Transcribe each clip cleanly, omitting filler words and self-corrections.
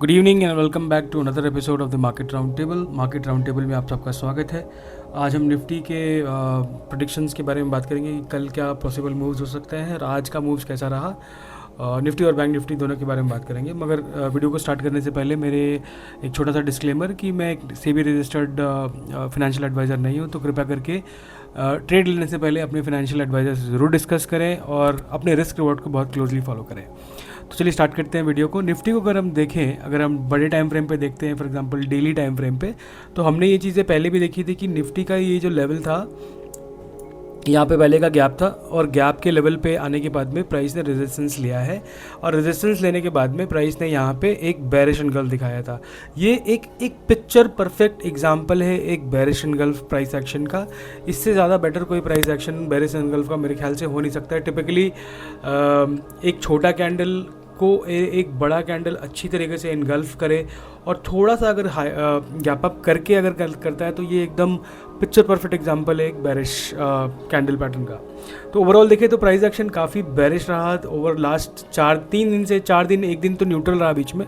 Good evening and welcome back to another episode of the market round table. Market round table में आप सबका स्वागत है। आज हम निफ्टी के प्रेडिक्शंस के बारे में बात करेंगे कि कल क्या पॉसिबल मूव्स हो सकते हैं और आज का मूव्स कैसा रहा। निफ्टी और बैंक निफ्टी दोनों के बारे में बात करेंगे, मगर वीडियो को स्टार्ट करने से पहले मेरे एक छोटा सा डिस्क्लेमर कि मैं एक सेबी रजिस्टर्ड फाइनेंशियल एडवाइज़र नहीं हूँ, तो कृपया करके ट्रेड लेने से पहले अपने फाइनेंशियल एडवाइज़र से ज़रूर डिस्कस करें और अपने रिस्क रिवॉर्ड को बहुत क्लोजली फॉलो करें। तो चलिए स्टार्ट करते हैं वीडियो को। निफ्टी को अगर हम देखें, अगर हम बड़े टाइम फ्रेम पे देखते हैं, for example daily time frame पे, तो हमने ये चीज़ें पहले भी देखी थी कि निफ्टी का ये जो लेवल था, यहाँ पे पहले का गैप था और गैप के लेवल पे आने के बाद में प्राइस ने रेजिस्टेंस लिया है और रेजिस्टेंस लेने के बाद में प्राइस ने यहाँ पे एक बेरिश एंगल दिखाया था। ये एक पिक्चर परफेक्ट एग्जांपल है एक बेरिश एंगल्फ प्राइस एक्शन का। इससे ज़्यादा बेटर कोई प्राइस एक्शन बेरिश एंगल्फ का मेरे ख्याल से हो नहीं सकता है। टिपिकली एक छोटा कैंडल को एक बड़ा कैंडल अच्छी तरीके से इनगल्फ करे और थोड़ा सा अगर गैप अप करके अगर करता है तो ये एकदम पिक्चर परफेक्ट एग्जांपल है एक बेरिश कैंडल पैटर्न का। तो ओवरऑल देखें तो प्राइस एक्शन काफ़ी बेरिश रहा ओवर लास्ट 3 दिन से। 4 दिन, एक दिन तो न्यूट्रल रहा बीच में,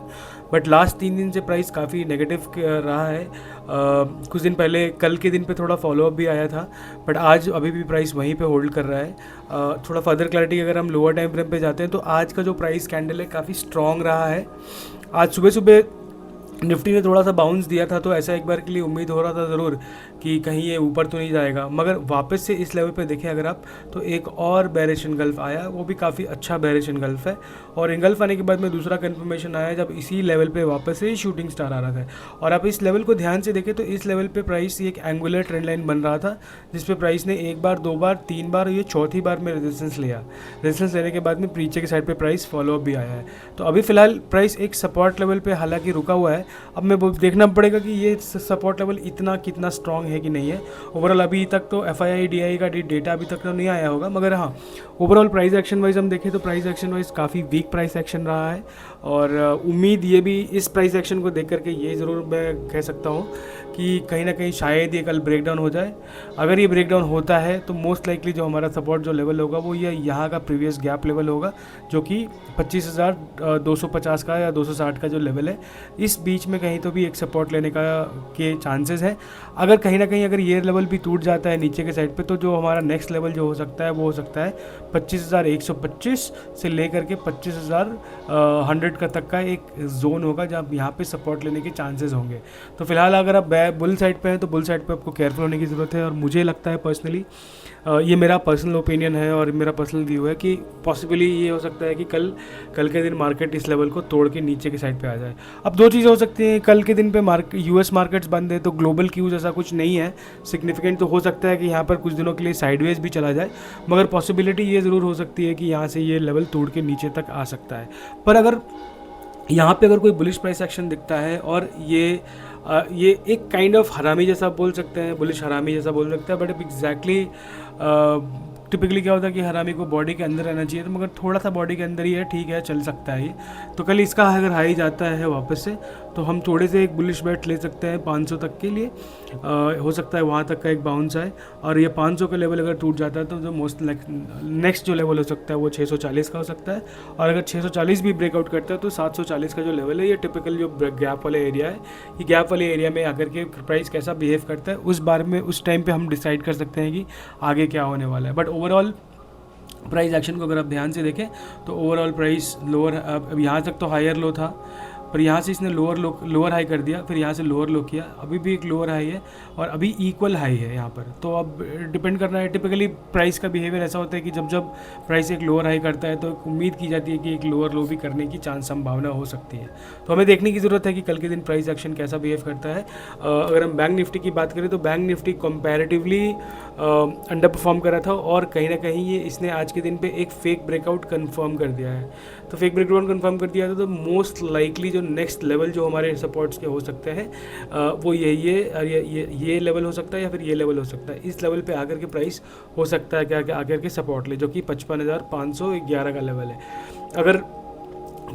बट लास्ट 3 दिन से प्राइस काफ़ी नेगेटिव रहा है। कुछ दिन पहले कल के दिन पे थोड़ा फॉलोअप भी आया था, बट आज अभी भी प्राइस वहीं पे होल्ड कर रहा है। थोड़ा फर्दर क्लैरिटी अगर हम लोअर टाइम फ्रेम पे जाते हैं तो आज का जो प्राइस कैंडल है काफ़ी स्ट्रॉन्ग रहा है। आज सुबह सुबह निफ्टी ने थोड़ा सा बाउंस दिया था, तो ऐसा एक बार के लिए उम्मीद हो रहा था ज़रूर कि कहीं ये ऊपर तो नहीं जाएगा, मगर वापस से इस लेवल पे देखें अगर आप, तो एक और बेरिश एंगल्फ आया, वो भी काफ़ी अच्छा बेरिश एंगल्फ है। और एंगल्फ आने के बाद में दूसरा कंफर्मेशन आया जब इसी लेवल पे वापस से शूटिंग स्टार आ रहा था। और आप इस लेवल को ध्यान से देखें तो इस लेवल पे प्राइस एक एंगुलर ट्रेंड लाइन बन रहा था, जिस पे प्राइस ने एक बार, 2 बार, 3 बार, ये चौथी बार में रेजिस्टेंस लिया। रेजिस्टेंस लेने के बाद में नीचे की साइड पे प्राइस फॉलोअप भी आया है। तो अभी फिलहाल प्राइस एक सपोर्ट लेवल पे हालांकि रुका हुआ है। अब मैं देखना पड़ेगा कि ये सपोर्ट लेवल कितना स्ट्रॉन्ग है कि नहीं है। ओवरऑल अभी तक तो FII DI का डेटा अभी तक तो नहीं आया होगा, मगर हाँ, ओवरऑल प्राइस एक्शन वाइज हम देखें तो प्राइस एक्शन वाइज काफ़ी वीक प्राइस एक्शन रहा है। और उम्मीद ये भी इस प्राइस एक्शन को देख करके ये ज़रूर मैं कह सकता हूँ कि कहीं ना कहीं शायद ये कल ब्रेकडाउन हो जाए। अगर ये ब्रेकडाउन होता है तो मोस्ट लाइकली जो हमारा सपोर्ट जो लेवल होगा वो ये यहाँ का प्रीवियस गैप लेवल होगा, जो कि 25,250 का या 260 का जो लेवल है, इस बीच में कहीं तो भी एक सपोर्ट लेने का के चांसेस है। अगर कहीं ना कहीं अगर ये लेवल भी टूट जाता है नीचे के साइड पे, तो जो हमारा नेक्स्ट लेवल जो हो सकता है वो हो सकता है 25,125 से लेकर के 25,100 का तक का एक जोन होगा जहाँ यहाँ पे सपोर्ट लेने के चांसेस होंगे। तो फिलहाल अगर आप बुल साइड पे हैं तो बुल साइड पे आपको केयरफुल होने की ज़रूरत है। और मुझे लगता है पर्सनली, ये मेरा पर्सनल ओपिनियन है और मेरा पर्सनल व्यू है कि पॉसिबली ये हो सकता है कि कल के दिन मार्केट इस लेवल को तोड़ के नीचे की साइड पे आ जाए। अब 2 चीज़ें हो सकती हैं। कल के दिन पे US मार्केट्स बंद है तो ग्लोबल क्यूज ऐसा कुछ नहीं है सिग्निफिकेंट, तो हो सकता है कि यहाँ पर कुछ दिनों के लिए साइडवेज भी चला जाए, मगर पॉसिबिलिटी ये ज़रूर हो सकती है कि यहाँ से ये लेवल तोड़ के नीचे तक आ सकता है। पर अगर यहाँ पे अगर कोई बुलिश प्राइस एक्शन दिखता है और ये एक काइंड ऑफ हरामी जैसा बोल सकते हैं, बुलिश हरामी जैसा बोल सकते हैं, बट एग्जैक्टली टिपिकली क्या होता है कि हरामी को बॉडी के अंदर रहना चाहिए, तो मगर थोड़ा सा बॉडी के अंदर ही है, ठीक है, चल सकता है ये। तो कल इसका अगर हाई जाता है वापस से, तो हम थोड़े से एक बुलिश बेट ले सकते हैं 500 तक के लिए। हो सकता है वहाँ तक का एक बाउंस आए, और ये 500 का लेवल अगर टूट जाता है तो जो मोस्ट नेक्स्ट जो लेवल हो सकता है वो 640 का हो सकता है। और अगर 640 भी ब्रेकआउट करता है तो 740 का जो लेवल है, ये टिपिकल जो गैप वाले एरिया है, ये गैप वाले एरिया में आकर के प्राइस कैसा बिहेव करता है उस बारे में उस टाइम पे हम डिसाइड कर सकते हैं कि आगे क्या होने वाला है। बट ओवरऑल प्राइस एक्शन को अगर आप ध्यान से देखें तो ओवरऑल प्राइस लोअर, अब यहाँ तक तो हायर लो था, पर यहाँ से इसने लोअर हाई कर दिया, फिर यहाँ से लोअर लो किया, अभी भी एक लोअर हाई है और अभी इक्वल हाई है यहाँ पर। तो अब डिपेंड करना है, टिपिकली प्राइस का बिहेवियर ऐसा होता है कि जब प्राइस एक लोअर हाई करता है तो उम्मीद की जाती है कि एक लोअर लो भी करने की संभावना हो सकती है। तो हमें देखने की ज़रूरत है कि कल के दिन प्राइस एक्शन कैसा बिहेव करता है। अगर हम बैंक निफ्टी की बात करें तो bank Nifty comparatively under perform करा था और कहीं ना कहीं ये इसने आज के दिन पे एक फेक ब्रेकआउट कंफर्म कर दिया है। तो फेक ब्रेकआउट कंफर्म कर दिया था, तो मोस्ट लाइकली जो नेक्स्ट लेवल जो हमारे सपोर्ट्स के हो सकते हैं वो ये लेवल हो सकता है या फिर ये लेवल हो सकता है। इस लेवल पे आकर के प्राइस हो सकता है क्या आकर के सपोर्ट ले, जो कि 55,511 का लेवल है। अगर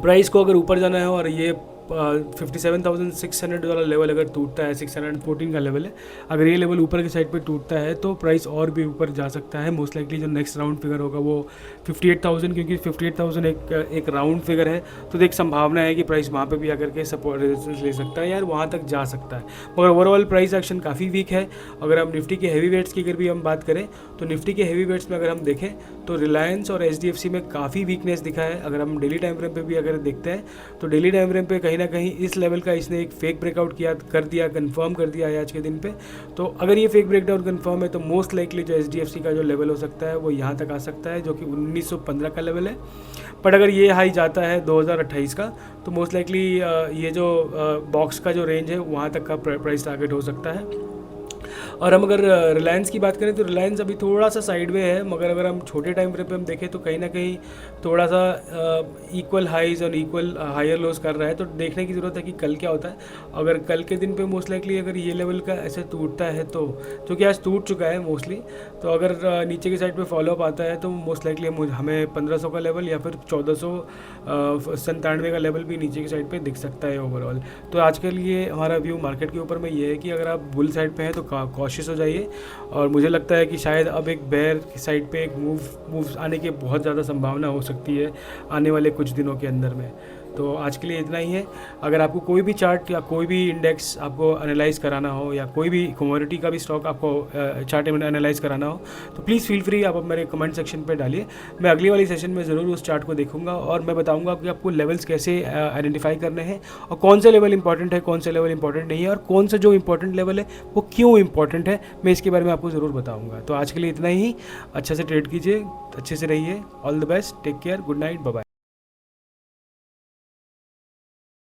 प्राइस को अगर ऊपर जाना है और ये 57,600 वाला लेवल अगर टूटता है, 614 का लेवल है, अगर ये लेवल ऊपर की साइड पे टूटता है तो प्राइस और भी ऊपर जा सकता है। मोस्ट लाइकली जो नेक्स्ट राउंड फिगर होगा वो 58,000, क्योंकि 58,000 एक राउंड फिगर है, तो एक संभावना है कि प्राइस वहाँ पे भी आकर के सपोर्ट रेजिस्टेंस ले सकता है यार, वहाँ तक जा सकता है। मगर ओवरऑल प्राइस एक्शन काफ़ी वीक है। अगर हम निफ्टी के हैवी वेट्स की अगर भी हम बात करें तो निफ्टी के हैवी वेट्स में अगर हम देखें तो रिलायंस और HDFC में काफ़ी वीकनेस दिखा है। अगर हम डेली टाइम फ्रेम पे भी अगर देखते हैं तो डेली टाइम फ्रेम पे कहीं ना कहीं इस लेवल का इसने एक फेक ब्रेकआउट कर दिया, कंफर्म कर दिया है आज के दिन पे। तो अगर ये फेक ब्रेकडाउन कंफर्म है तो मोस्ट लाइकली जो HDFC का जो लेवल हो सकता है वो यहाँ तक आ सकता है, जो कि 1915 का लेवल है। बट अगर ये हाई जाता है 2028 का तो मोस्ट लाइकली ये जो बॉक्स का जो रेंज है वहाँ तक का प्राइस टारगेट हो सकता है। और हम अगर रिलायंस की बात करें तो रिलायंस अभी थोड़ा सा साइडवे है, मगर अगर हम छोटे टाइम फ्रेम पे हम देखें तो कहीं ना कहीं थोड़ा सा इक्वल हाइज और इक्वल हायर लोज कर रहा है। तो देखने की ज़रूरत है कि कल क्या होता है। अगर कल के दिन पे मोस्ट लाइकली अगर ये लेवल का ऐसे टूटता है तो, जो कि आज टूट चुका है मोस्टली, तो अगर नीचे की साइड पे फॉलोअप आता है तो मोस्ट लाइकली हमें 1500 का लेवल या फिर 1497 का लेवल भी नीचे की साइड पे दिख सकता है ओवरऑल। तो आज के लिए हमारा व्यू मार्केट के ऊपर में ये है कि अगर आप बुल साइड पे हैं तो कॉशियस हो जाइए, और मुझे लगता है कि शायद अब एक बेयर की साइड पे एक मूव आने की बहुत ज़्यादा संभावना हो सकती है आने वाले कुछ दिनों के अंदर में। तो आज के लिए इतना ही है। अगर आपको कोई भी चार्ट या कोई भी इंडेक्स आपको एनालाइज कराना हो या कोई भी कमोडिटी का भी स्टॉक आपको चार्ट एनालाइज कराना हो तो प्लीज़ फील फ्री, आप मेरे कमेंट सेक्शन पे डालिए। मैं अगली वाली सेशन में ज़रूर उस चार्ट को देखूंगा और मैं बताऊंगा कि आपको लेवल्स कैसे आइडेंटिफाई करने हैं और कौन से लेवल इंपॉर्टेंट है, कौन से लेवल इंपॉर्टेंट नहीं है, और कौन सा जो इंपॉर्टेंट लेवल है वो क्यों इंपॉर्टेंट है, मैं इसके बारे में आपको ज़रूर बताऊँगा। तो आज के लिए इतना ही। अच्छे से ट्रेड कीजिए, अच्छे से रहिए। All the best, take care, good night, bye bye.